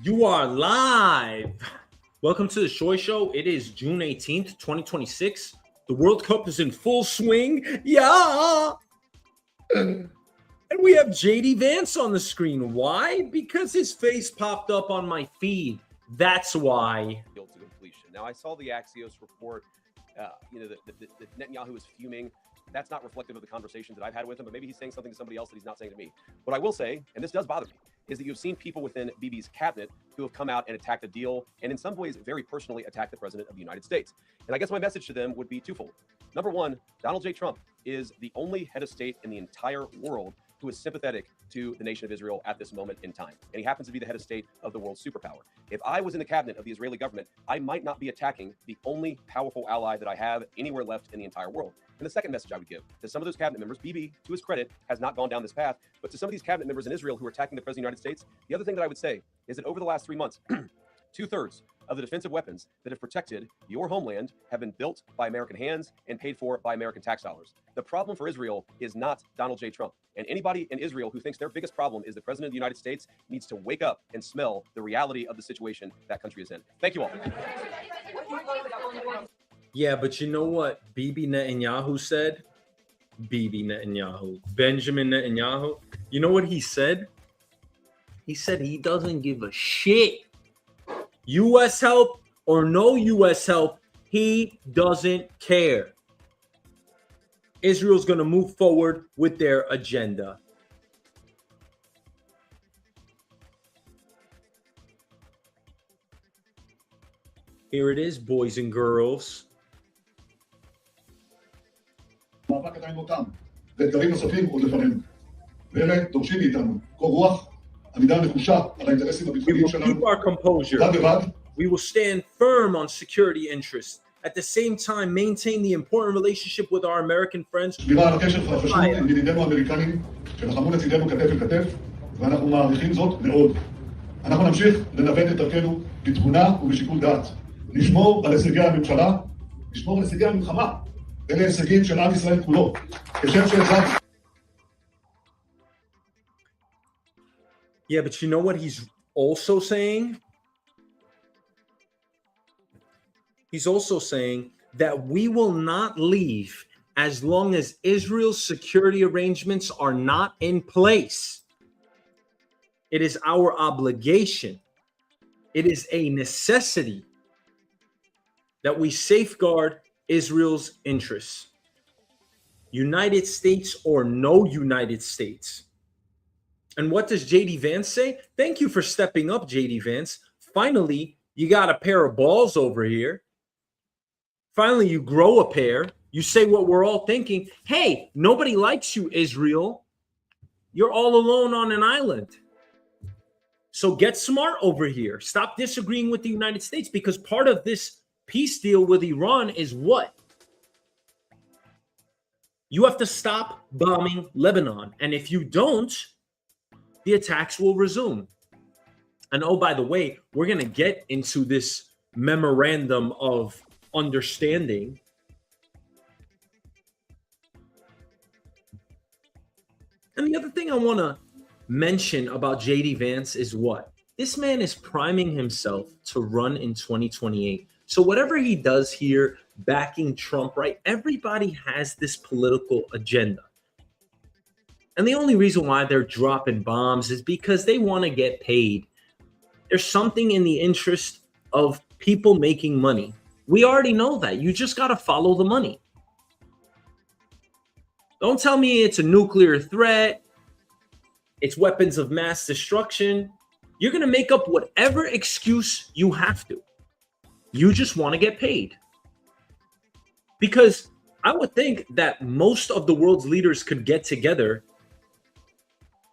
You are live. Welcome to the Shoy Show. It is June 18th, 2026. The World Cup is in full swing. Yeah. And we have JD Vance on the screen. Why? Because his face popped up on my feed. That's why. To completion. Now, I saw the Axios report. That Netanyahu is fuming. That's not reflective of the conversations that I've had with him, but maybe he's saying something to somebody else that he's not saying to me. What I will say, and this does bother me, is that you've seen people within Bibi's cabinet who have come out and attacked the deal, and in some ways very personally attacked the president of the United States. And I guess my message to them would be twofold. Number one, Donald J. Trump is the only head of state in the entire world who is sympathetic to the nation of Israel at this moment in time. And he happens to be the head of state of the world's superpower. If I was in the cabinet of the Israeli government, I might not be attacking the only powerful ally that I have anywhere left in the entire world. And the second message I would give to some of those cabinet members, Bibi, to his credit, has not gone down this path, but to some of these cabinet members in Israel who are attacking the president of the United States, the other thing that I would say is that over the last 3 months, 2/3 of the defensive weapons that have protected your homeland have been built by American hands and paid for by American tax dollars. The problem for Israel is not Donald J. Trump. And anybody in Israel who thinks their biggest problem is the president of the United States needs to wake up and smell the reality of the situation that country is in. Thank you all. Yeah, but you know what Bibi Netanyahu said? Bibi Netanyahu. Benjamin Netanyahu. You know what he said? He said he doesn't give a shit. U.S. help or no U.S. help, he doesn't care. Israel's going to move forward with their agenda. Here it is, boys and girls. מאבק עדיין אותם, ואתגרים נוספים עוד לפנינו. ואלה דורשים מאיתנו קור רוח, עמידה נחושה על האינטרסים הביטחוניים שלנו. Keep our composure. בד בבד. We will stand firm on security interests. At the same time, maintain the important relationship with our American friends. שמירה על הקשר החשוב עם ידידינו האמריקנים, שלחמו לצידנו כתף אל כתף, ואנחנו מעריכים זאת מאוד. אנחנו נמשיך לנווט את דרכנו בתבונה ובשיקול דעת. לשמור על הישגי הממשלה, לשמור על הישגי המלחמה. אלה הישגים של עם ישראל כולו. כשם שהצגתי. Yeah, but you know what he's also saying? He's also saying that we will not leave as long as Israel's security arrangements are not in place. It is our obligation. It is a necessity that we safeguard Israel's interests. United States or no United States. And what does JD Vance say? Thank you for stepping up, JD Vance. Finally, you got a pair of balls over here. Finally, you grow a pair. You say what we're all thinking. Hey, nobody likes you, Israel. You're all alone on an island. So get smart over here. Stop disagreeing with the United States, because part of this peace deal with Iran is what? You have to stop bombing Lebanon. And if you don't, the attacks will resume. And oh, by the way, we're going to get into this memorandum of understanding. And the other thing I want to mention about JD Vance is what? This man is priming himself to run in 2028. So whatever he does here, backing Trump, right? Everybody has this political agenda. And the only reason why they're dropping bombs is because they want to get paid. There's something in the interest of people making money. We already know that. You just got to follow the money. Don't tell me it's a nuclear threat. It's weapons of mass destruction. You're going to make up whatever excuse you have to. You just want to get paid. Because I would think that most of the world's leaders could get together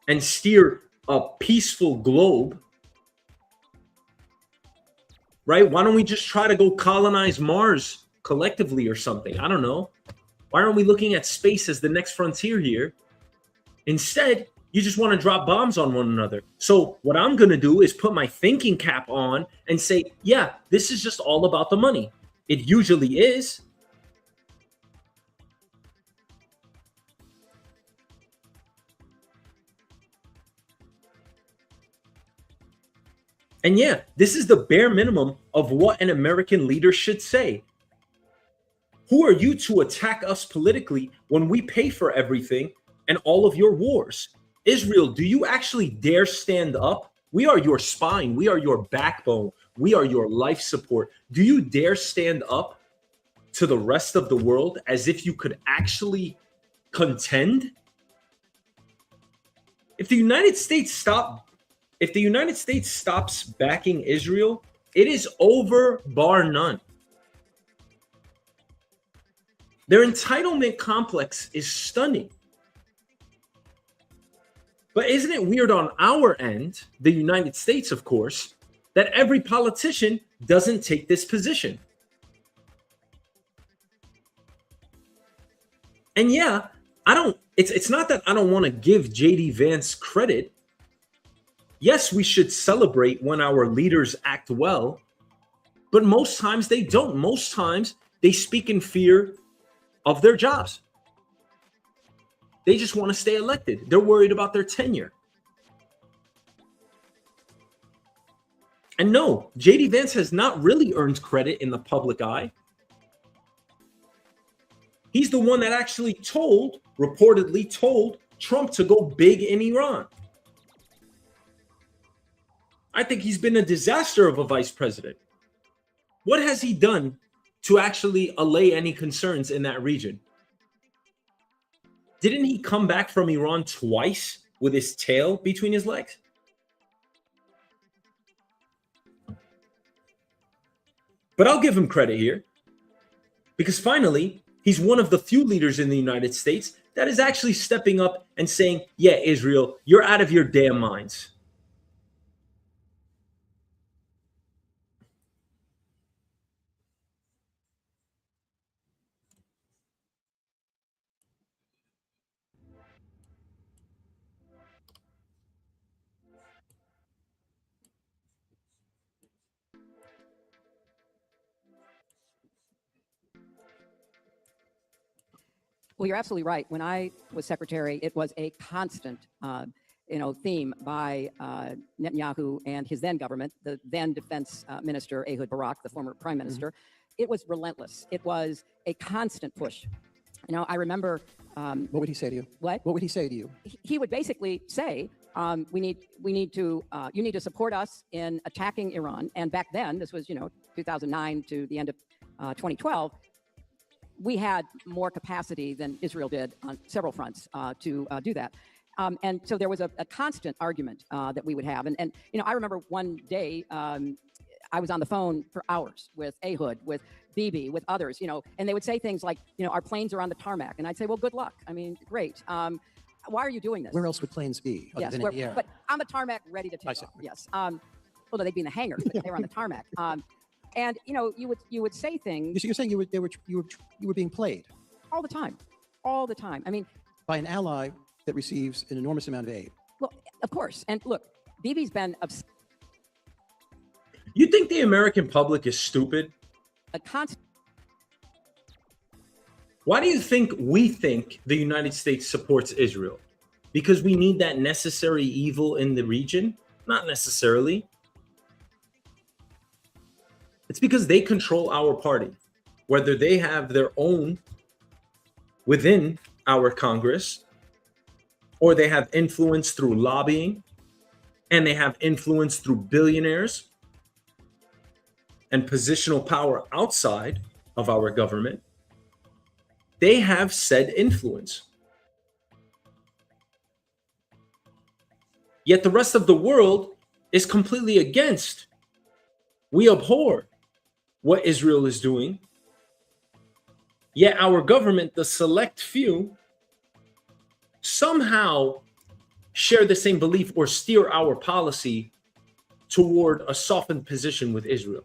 and steer a peaceful globe. Right? Why don't we just try to go colonize Mars collectively or something? I don't know. Why aren't we looking at space as the next frontier here? Instead, you just want to drop bombs on one another. So what I'm going to do is put my thinking cap on and say, yeah, this is just all about the money. It usually is. And yeah, this is the bare minimum of what an American leader should say. Who are you to attack us politically when we pay for everything and all of your wars? Israel, do you actually dare stand up? We are your spine. We are your backbone. We are your life support. Do you dare stand up to the rest of the world as if you could actually contend? If the United States stops backing Israel, it is over, bar none. Their entitlement complex is stunning. But isn't it weird on our end, the United States, of course, that every politician doesn't take this position? And yeah, it's not that I don't want to give JD Vance credit. Yes, we should celebrate when our leaders act well, but most times they don't. Most times they speak in fear of their jobs. They just want to stay elected. They're worried about their tenure. And no, JD Vance has not really earned credit in the public eye. He's the one that actually reportedly told Trump to go big in Iran. I think he's been a disaster of a vice president. What has he done to actually allay any concerns in that region? Didn't he come back from Iran twice with his tail between his legs? But I'll give him credit here, because finally, he's one of the few leaders in the United States that is actually stepping up and saying, yeah, Israel, you're out of your damn minds. Well, you're absolutely right. When I was secretary, it was a constant, theme by Netanyahu and his then government, the then defense minister, Ehud Barak, the former prime minister. It was relentless. It was a constant push. I remember. What would he say to you? What? What would he say to you? He would basically say, you need to support us in attacking Iran. And back then, this was, 2009 to the end of 2012. We had more capacity than Israel did on several fronts to do that. And so there was a constant argument that we would have. And I remember one day I was on the phone for hours with Ehud, with Bibi, with others, and they would say things like, our planes are on the tarmac. And I'd say, well, good luck. I mean, great. Why are you doing this? Where else would planes be other than in the air? But on the tarmac, ready to take off. Yes. Although they'd be in the hangars, but they were on the tarmac. And you would say things. So you're saying you were being played all the time. I mean, by an ally that receives an enormous amount of aid. Well, of course. And look, Bibi's been You think the American public is stupid? a constant. Why do you think we think the United States supports Israel? Because we need that necessary evil in the region? Not necessarily. It's because they control our party, whether they have their own within our Congress, or they have influence through lobbying, and they have influence through billionaires and positional power outside of our government. They have said influence. Yet the rest of the world is completely against. We abhor what Israel is doing. Yet our government, the select few, somehow share the same belief or steer our policy toward a softened position with Israel.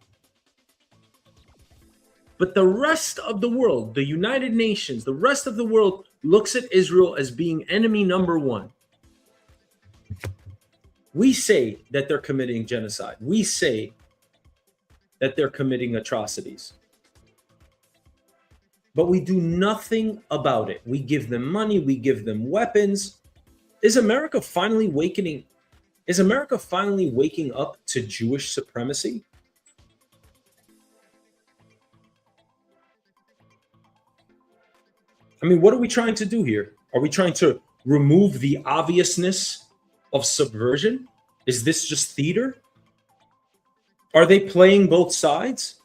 But the rest of the world, the United Nations, the rest of the world looks at Israel as being enemy number one. We say that they're committing genocide. We say that they're committing atrocities. But we do nothing about it. We give them money, we give them weapons. Is America finally Is America finally waking up to Jewish supremacy? I mean, what are we trying to do here? Are we trying to remove the obviousness of subversion? Is this just theater? Are they playing both sides?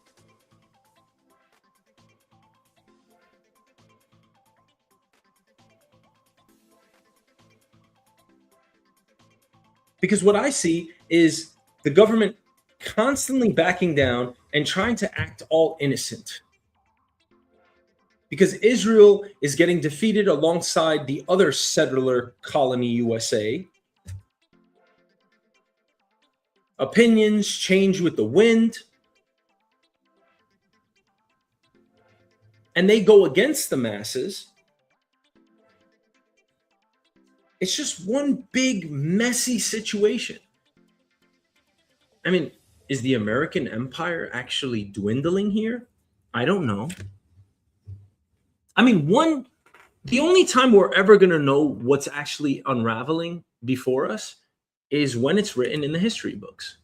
Because what I see is the government constantly backing down and trying to act all innocent. Because Israel is getting defeated alongside the other settler colony, USA. Opinions change with the wind. And they go against the masses. It's just one big, messy situation. I mean, is the American empire actually dwindling here? I don't know. I mean, the only time we're ever going to know what's actually unraveling before us is when it's written in the history books.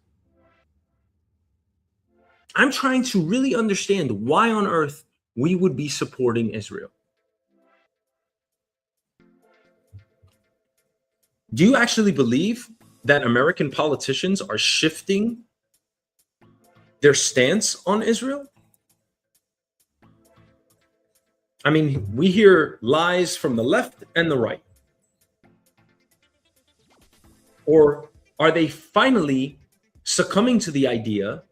I'm trying to really understand why on earth we would be supporting Israel. Do you actually believe that American politicians are shifting their stance on Israel? I mean, we hear lies from the left and the right. Or are they finally succumbing to the idea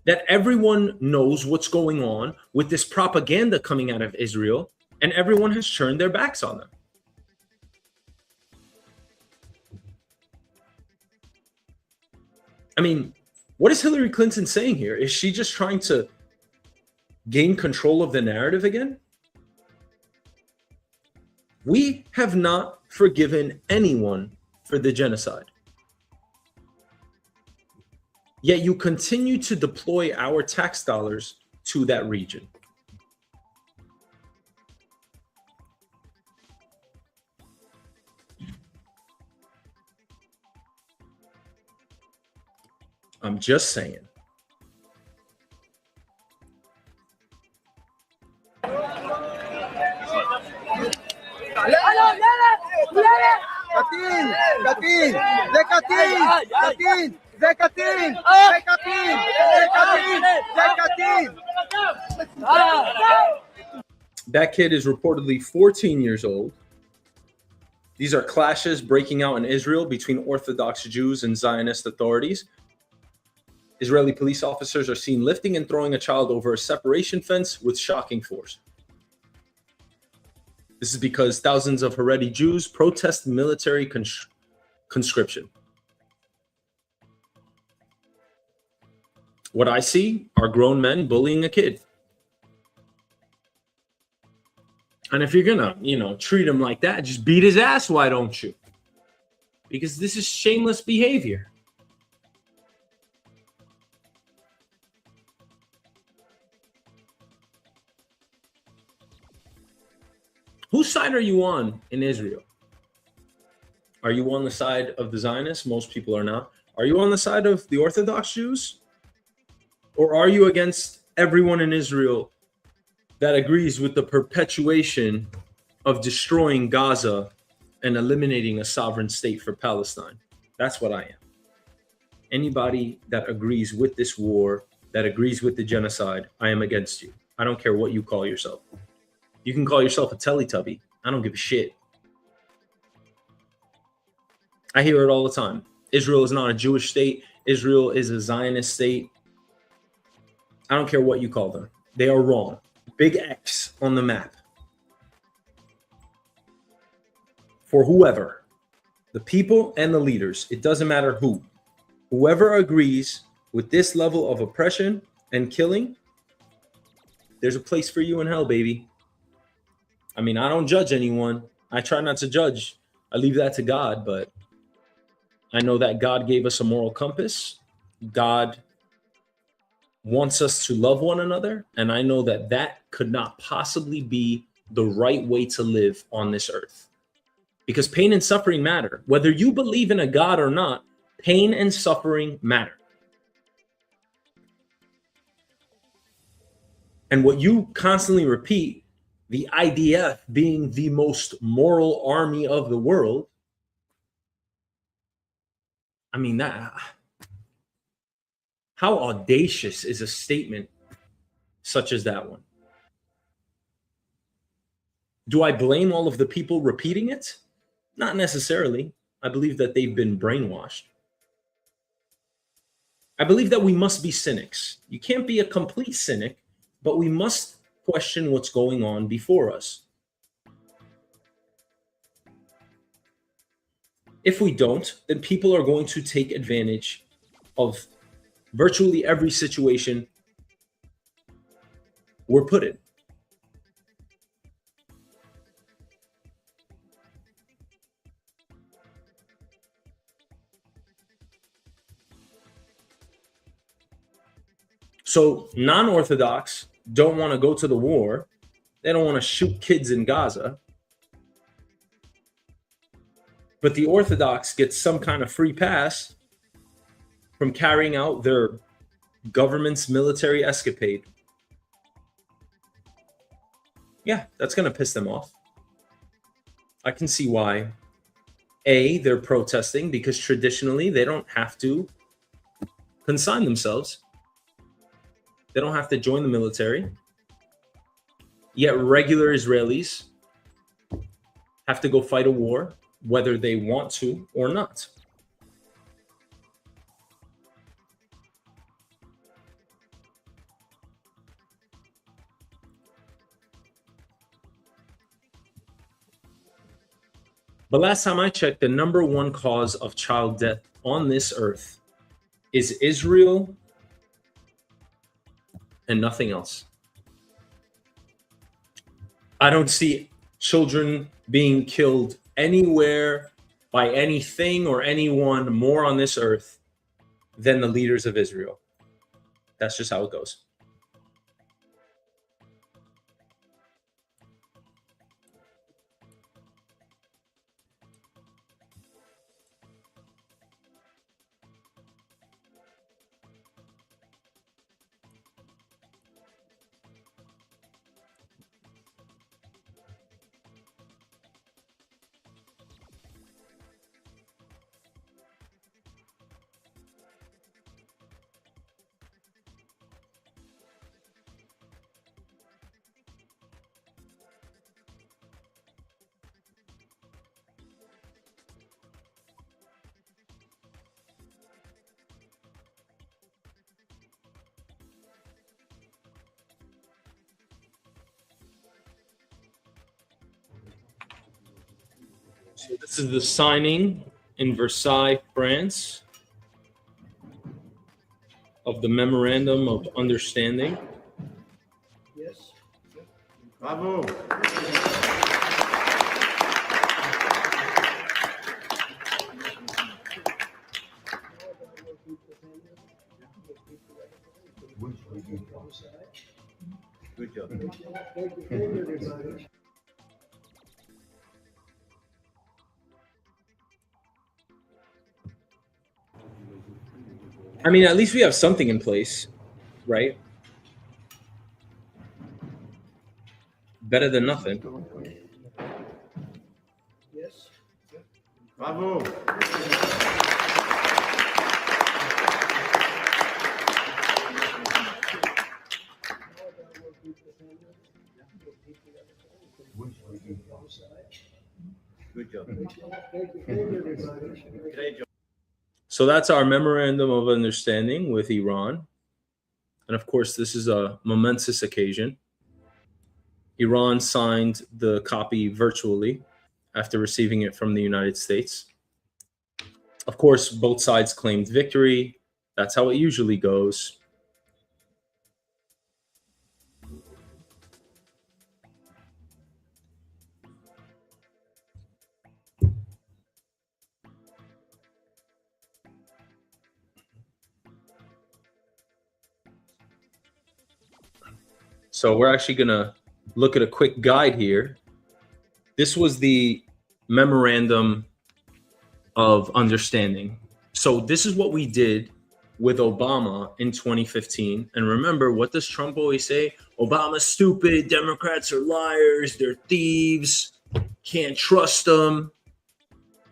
that everyone knows what's going on with this propaganda coming out of Israel and everyone has turned their backs on them? I mean, what is Hillary Clinton saying here? Is she just trying to gain control of the narrative again? We have not forgiven anyone for the genocide. Yet you continue to deploy our tax dollars to that region. I'm just saying. That kid is reportedly 14 years old. These are clashes breaking out in Israel between Orthodox Jews and Zionist authorities. Israeli police officers are seen lifting and throwing a child over a separation fence with shocking force. This is because thousands of Haredi Jews protest military conscription. What I see are grown men bullying a kid. And if you're gonna, treat him like that, just beat his ass, why don't you? Because this is shameless behavior. Whose side are you on in Israel? Are you on the side of the Zionists? Most people are not. Are you on the side of the Orthodox Jews? Or are you against everyone in Israel that agrees with the perpetuation of destroying Gaza and eliminating a sovereign state for Palestine? That's what I am. Anybody that agrees with this war, that agrees with the genocide, I am against you. I don't care what you call yourself. You can call yourself a Teletubby. I don't give a shit. I hear it all the time. Israel is not a Jewish state. Israel is a Zionist state. I don't care what you call them. They are wrong. Big X on the map. For whoever, the people and the leaders, it doesn't matter who. Whoever agrees with this level of oppression and killing, there's a place for you in hell, baby. I mean, I don't judge anyone. I try not to judge. I leave that to God, but I know that God gave us a moral compass. God wants us to love one another. And I know that that could not possibly be the right way to live on this earth. Because pain and suffering matter. Whether you believe in a God or not, pain and suffering matter. And what you constantly repeat, the IDF being the most moral army of the world, I mean, that, how audacious is a statement such as that one? Do I blame all of the people repeating it? Not necessarily. I believe that they've been brainwashed. I believe that we must be cynics. You can't be a complete cynic, but we must question what's going on before us. If we don't, then people are going to take advantage of virtually every situation we're put in. So non-Orthodox don't want to go to the war. They don't want to shoot kids in Gaza. But the Orthodox get some kind of free pass from carrying out their government's military escapade. Yeah, that's going to piss them off. I can see why. A, they're protesting because traditionally they don't have to consign themselves. They don't have to join the military. Yet regular Israelis have to go fight a war, whether they want to or not. But last time I checked, the number one cause of child death on this earth is Israel and nothing else. I don't see children being killed anywhere by anything or anyone more on this earth than the leaders of Israel. That's just how it goes. So this is the signing in Versailles, France, of the Memorandum of Understanding. Yes. Bravo. Good job. I mean, at least we have something in place, right? Better than nothing. Yes. Bravo. Good job. Great job. So that's our memorandum of understanding with Iran. And of course, this is a momentous occasion. Iran signed the copy virtually after receiving it from the United States. Of course, both sides claimed victory. That's how it usually goes. So we're actually going to look at a quick guide here. This was the memorandum of understanding. So this is what we did with Obama in 2015. And remember, what does Trump always say? Obama's stupid, Democrats are liars, they're thieves, can't trust them.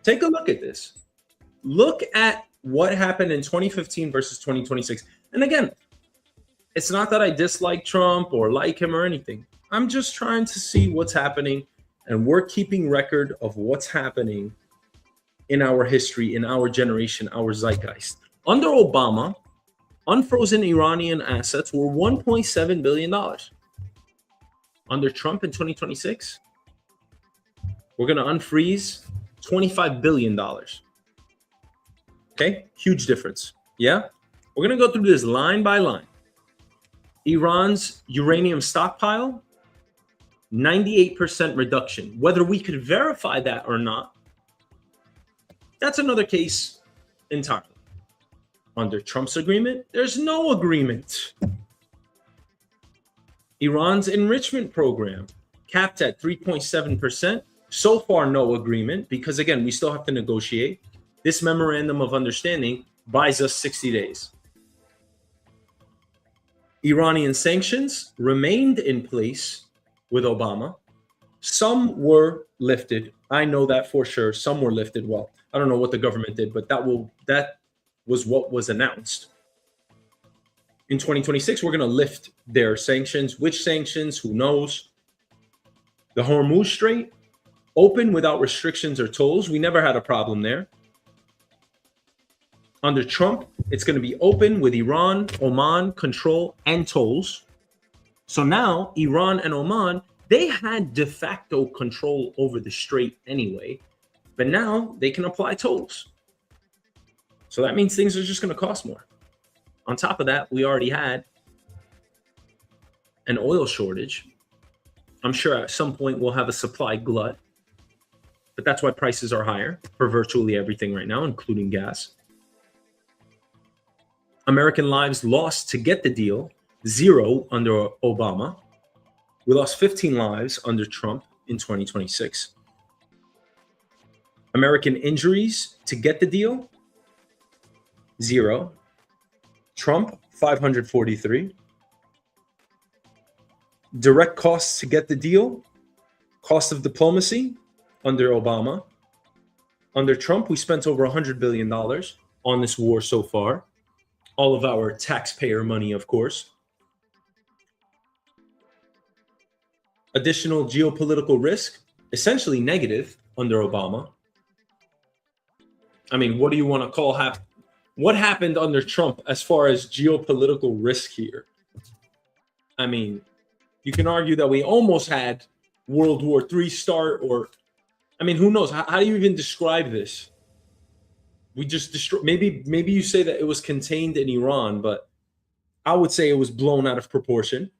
Take a look at this. Look at what happened in 2015 versus 2026. And again, it's not that I dislike Trump or like him or anything. I'm just trying to see what's happening, and we're keeping record of what's happening in our history, in our generation, our zeitgeist. Under Obama, unfrozen Iranian assets were $1.7 billion. Under Trump in 2026, we're going to unfreeze $25 billion. Okay, huge difference. Yeah, we're going to go through this line by line. Iran's uranium stockpile, 98% reduction. Whether we could verify that or not, that's another case entirely. Under Trump's agreement, there's no agreement. Iran's enrichment program, capped at 3.7%. So far, no agreement, because again, we still have to negotiate. This memorandum of understanding buys us 60 days. Iranian sanctions remained in place with Obama. Some were lifted. I know that for sure. Some were lifted. Well, I don't know what the government did, but that was what was announced. In 2026, we're going to lift their sanctions. Which sanctions? Who knows? The Hormuz Strait, open without restrictions or tolls. We never had a problem there. Under Trump, it's going to be open with Iran, Oman, control, and tolls. So now Iran and Oman, they had de facto control over the strait anyway, but now they can apply tolls. So that means things are just going to cost more. On top of that, we already had an oil shortage. I'm sure at some point we'll have a supply glut, but that's why prices are higher for virtually everything right now, including gas. American lives lost to get the deal, 0 under Obama. We lost 15 lives under Trump in 2026. American injuries to get the deal, 0. Trump, 543. Direct costs to get the deal, cost of diplomacy under Obama. Under Trump, we spent over $100 billion on this war so far. All of our taxpayer money, of course. Additional geopolitical risk, essentially negative under Obama. I mean, what do you want to call what happened under Trump as far as geopolitical risk here? I mean, you can argue that we almost had World War III start, or, I mean, who knows? How do you even describe this? We just destroyed. Maybe you say that it was contained in Iran, but I would say it was blown out of proportion.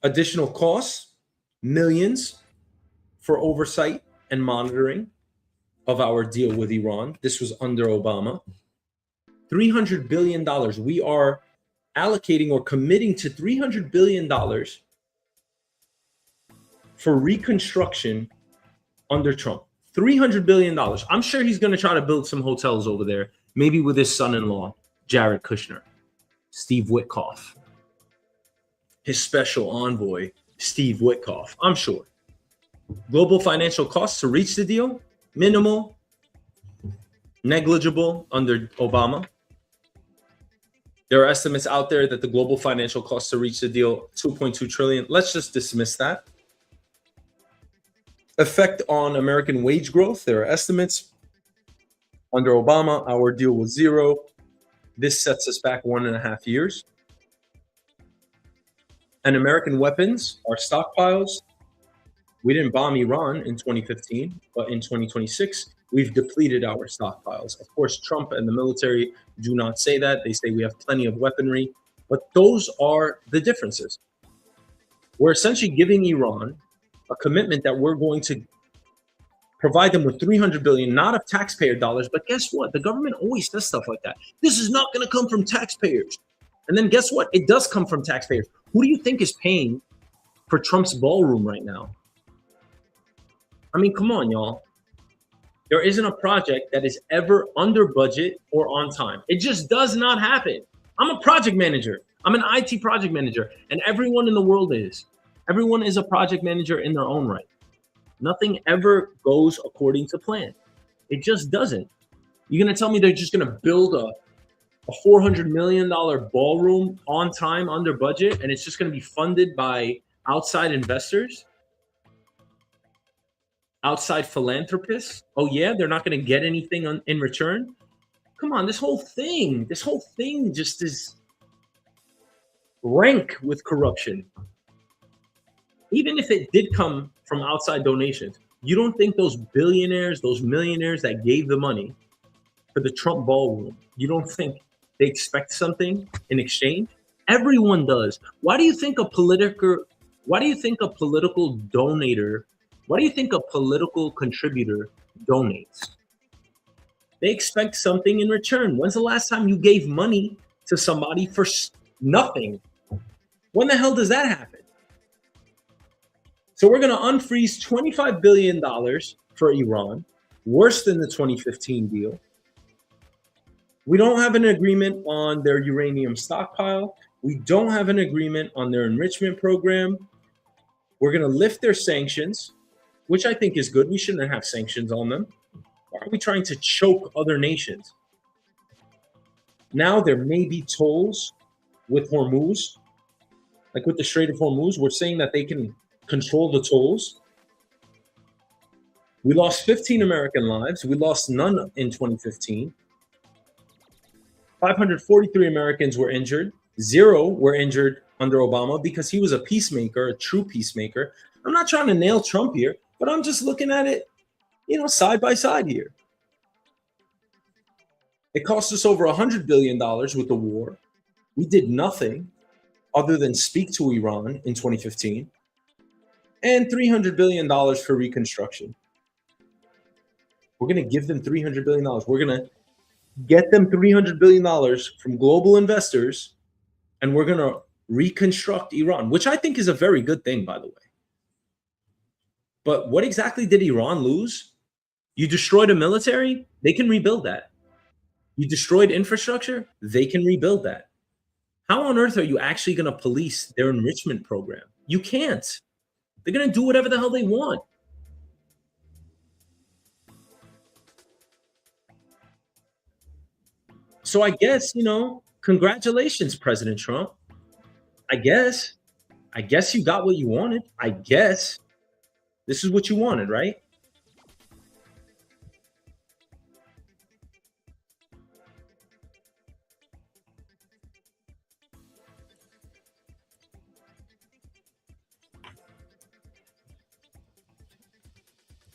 Additional costs, millions for oversight and monitoring of our deal with Iran. This was under Obama. $300 billion. We are allocating or committing to $300 billion for reconstruction under Trump. $300 billion. I'm sure he's going to try to build some hotels over there, maybe with his son-in-law, Jared Kushner, Steve Witkoff, his special envoy, Steve Witkoff, I'm sure. Global financial costs to reach the deal, minimal, negligible under Obama. There are estimates out there that the global financial costs to reach the deal, 2.2 trillion. Let's just dismiss that. Effect on American wage growth. There are estimates. Under Obama, our deal was 0. This sets us back 1.5 years. And American weapons, our stockpiles. We didn't bomb Iran in 2015, but in 2026, we've depleted our stockpiles. Of course, Trump and the military do not say that. They say we have plenty of weaponry, but those are the differences. We're essentially giving Iran a commitment that we're going to provide them with $300 billion, not of taxpayer dollars, but guess what? The government always does stuff like that. This is not going to come from taxpayers. And then guess what? It does come from taxpayers. Who do you think is paying for Trump's ballroom right now? I mean, come on, y'all. There isn't a project that is ever under budget or on time. It just does not happen. I'm a project manager. I'm an IT project manager, and everyone in the world is. Everyone is a project manager in their own right. Nothing ever goes according to plan. It just doesn't. You're gonna tell me they're just gonna build a $400 million ballroom on time, under budget, and it's just gonna be funded by outside investors? Outside philanthropists? Oh yeah, they're not gonna get anything in return? Come on, this whole thing just is rank with corruption. Even if it did come from outside donations, you don't think those billionaires, those millionaires that gave the money for the Trump ballroom, you don't think they expect something in exchange? Everyone does. Why do you think a political donator, why do you think a political contributor donates? They expect something in return. When's the last time you gave money to somebody for nothing? When the hell does that happen? So we're going to unfreeze $25 billion for Iran, worse than the 2015 deal. We don't have an agreement on their uranium stockpile. We don't have an agreement on their enrichment program. We're going to lift their sanctions, which I think is good. We shouldn't have sanctions on them. Why are we trying to choke other nations? Now there may be tolls with Hormuz, like with the Strait of Hormuz. We're saying that they can control the tolls. We lost 15 American lives. We lost none in 2015. 543 Americans were injured. 0 were injured under Obama because he was a peacemaker, a true peacemaker. I'm not trying to nail Trump here, but I'm just looking at it, side by side here. It cost us over $100 billion with the war. We did nothing other than speak to Iran in 2015. And $300 billion for reconstruction. We're going to give them $300 billion. We're going to get them $300 billion from global investors, and we're going to reconstruct Iran, which I think is a very good thing, by the way. But what exactly did Iran lose? You destroyed a military? They can rebuild that. You destroyed infrastructure? They can rebuild that. How on earth are you actually going to police their enrichment program? You can't. They're going to do whatever the hell they want. So I guess, congratulations, President Trump. I guess you got what you wanted. I guess this is what you wanted, right?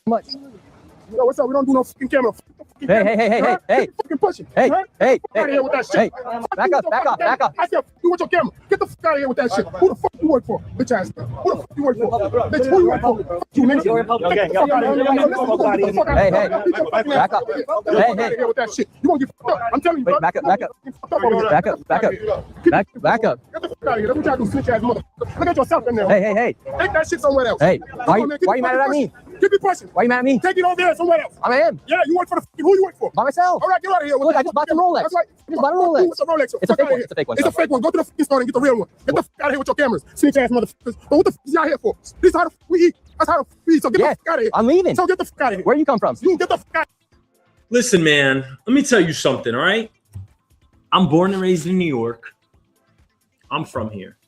Much. Yo, what's up? We don't do no fucking camera. Hey. Fucking pushing. Hey. Out of here with that shit. Back up. I said, you with your camera. Get the fuck out of here with that shit. Who the fuck you work for? Bitch ass. Who the fuck you work for? Bitch, who you work for? Fuck you, nigga. Get the fuck out of here. Back up. Hey. Here with that shit. You won't get fucked up. I'm telling you, bro. Back up. Back up. Get the fuck out of here. Let me try to do snitch ass mother. Look at yourself in there. Hey. Take that shit somewhere else. Hey, why you mad at me? Keep it pushing. Why you mad at me? Take it over there somewhere else. I am. Yeah, you work for the fucking who you work for? By myself. All right, get out of here. Look, I just bought some Rolex. That's right. I just bought a Rolex. What's a Rolex? It's a fake one. It's a fake one. It's a fake one. Go to the fucking store and get the real one. Get the fuck out of here with your cameras. Snitch ass motherfuckers. But what the fuck is y'all here for? This is how the fuck we eat. That's how the fuck we eat. So get the fuck out of here. I'm leaving. So get the fuck out of here. Where you come from? You get the fuck out. Listen, man, let me tell you something, all right? I'm born and raised in New York. I'm from here.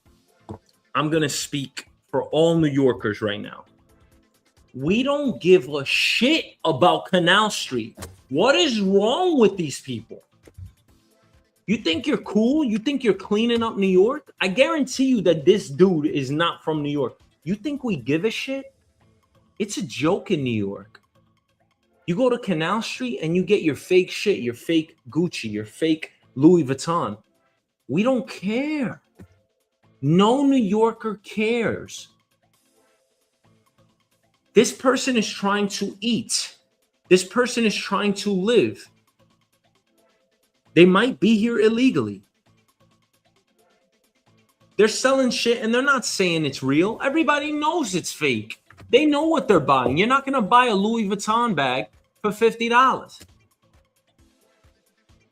I'm going to speak for all New Yorkers right now. We don't give a shit about Canal Street. What is wrong with these people? You think you're cool? You think you're cleaning up New York? I guarantee you that this dude is not from New York. You think we give a shit? It's a joke in New York. You go to Canal Street and you get your fake shit, your fake Gucci, your fake Louis Vuitton. We don't care. No New Yorker cares. This person is trying to eat. This person is trying to live. They might be here illegally. They're selling shit and they're not saying it's real. Everybody knows it's fake. They know what they're buying. You're not going to buy a Louis Vuitton bag for $50.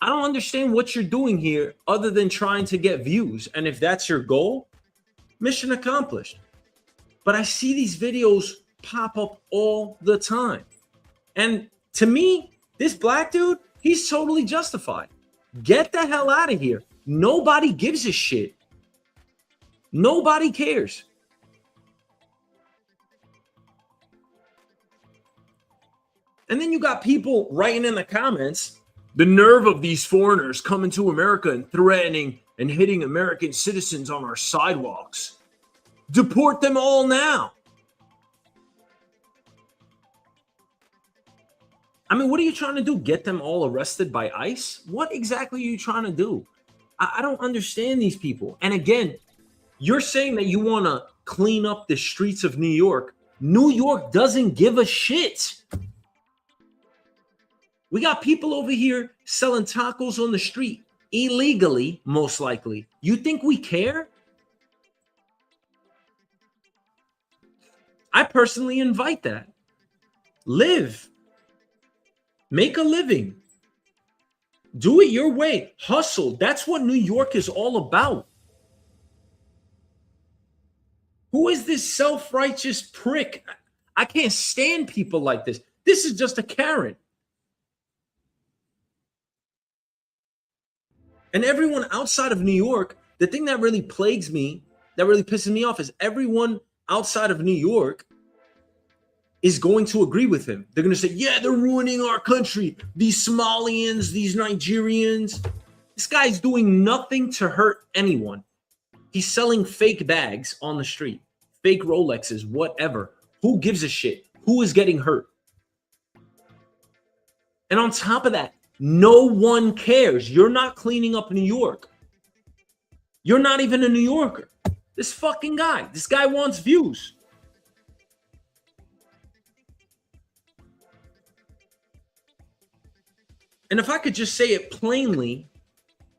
I don't understand what you're doing here other than trying to get views. And if that's your goal, mission accomplished. But I see these videos pop up all the time. And to me, this black dude, he's totally justified. Get the hell out of here. Nobody gives a shit. Nobody cares. And then you got people writing in the comments, the nerve of these foreigners coming to America and threatening and hitting American citizens on our sidewalks. Deport them all now. I mean, what are you trying to do? Get them all arrested by ICE? What exactly are you trying to do? I don't understand these people. And again, you're saying that you want to clean up the streets of New York. New York doesn't give a shit. We got people over here selling tacos on the street illegally, most likely. You think we care? I personally invite that. Live. Make a living. Do it your way. Hustle. That's what New York is all about. Who is this self-righteous prick? I can't stand people like this. This is just a Karen. And everyone outside of New York, the thing that really plagues me, that really pisses me off is everyone outside of New York is going to agree with him. They're going to say, yeah, they're ruining our country. These Somalians, these Nigerians. This guy's doing nothing to hurt anyone. He's selling fake bags on the street, fake Rolexes, whatever. Who gives a shit? Who is getting hurt? And on top of that, no one cares. You're not cleaning up New York. You're not even a New Yorker. This fucking guy, this guy wants views. And if I could just say it plainly,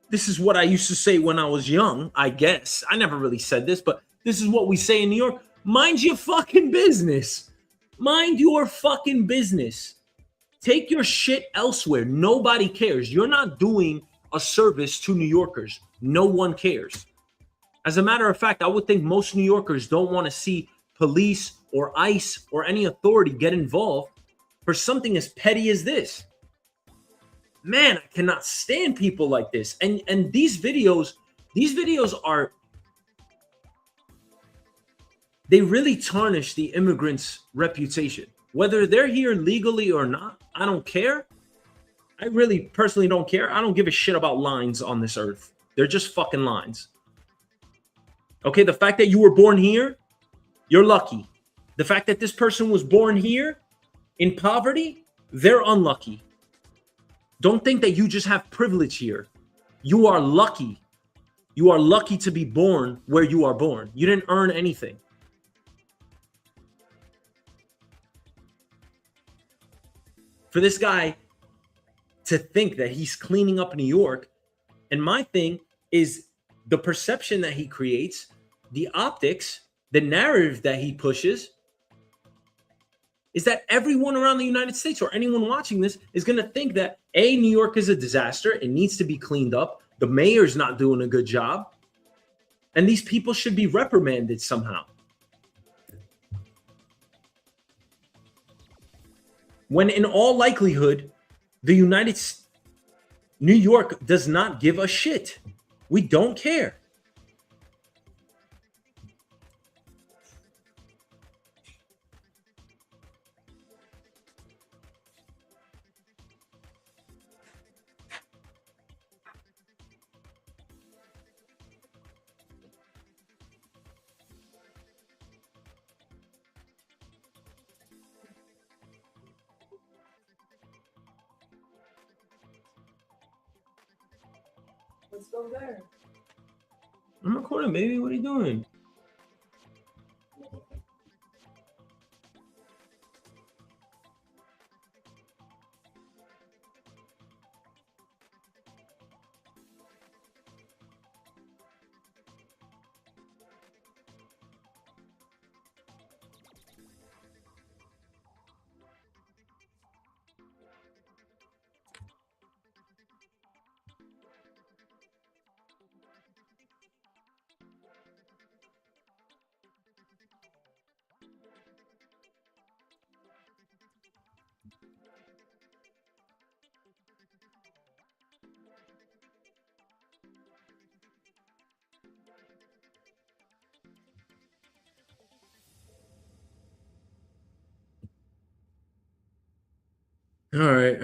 this is what I used to say when I was young, I guess. I never really said this, but this is what we say in New York. Mind your fucking business. Mind your fucking business. Take your shit elsewhere. Nobody cares. You're not doing a service to New Yorkers. No one cares. As a matter of fact, I would think most New Yorkers don't want to see police or ICE or any authority get involved for something as petty as this. Man, I cannot stand people like this. And these videos are, they really tarnish the immigrants' reputation. Whether they're here legally or not, I don't care. I really personally don't care. I don't give a shit about lines on this earth. They're just fucking lines. Okay, the fact that you were born here, you're lucky. The fact that this person was born here in poverty, they're unlucky. Don't think that you just have privilege here. You are lucky. You are lucky to be born where you are born. You didn't earn anything. For this guy to think that he's cleaning up New York, and my thing is the perception that he creates, the optics, the narrative that he pushes, is that everyone around the United States or anyone watching this is going to think that A, New York is a disaster. It needs to be cleaned up. The mayor's not doing a good job. And these people should be reprimanded somehow. When in all likelihood, New York does not give a shit. We don't care. Let's go there. I'm recording, baby. What are you doing? All right.